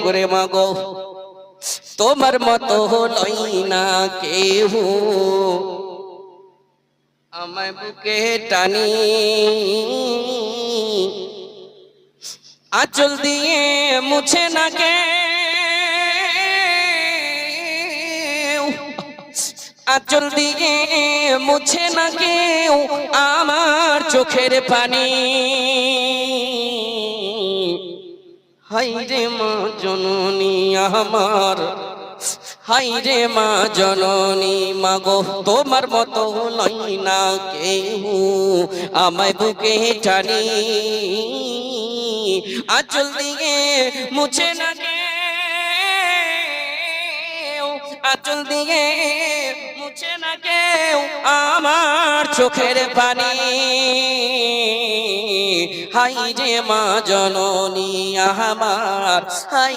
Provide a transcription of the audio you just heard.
করে মাগো তোমার মতো লই না কেহ আমায় বুকে টানি আঁচল দিয়ে মুছে না কেউ আঁচল দিয়ে মুছে না কেউ আমার চোখের পানি হাই রে মা জননী আমার হাই রে মা জননী মাগো তোমার মতো লই না কেউ আমায় বুকে টানি আঁচল দিয়ে মুছে না কেউ আঁচল দিয়ে মুছে না কেউ আমার চোখের পানি হাই রে মা জননী আমার হাই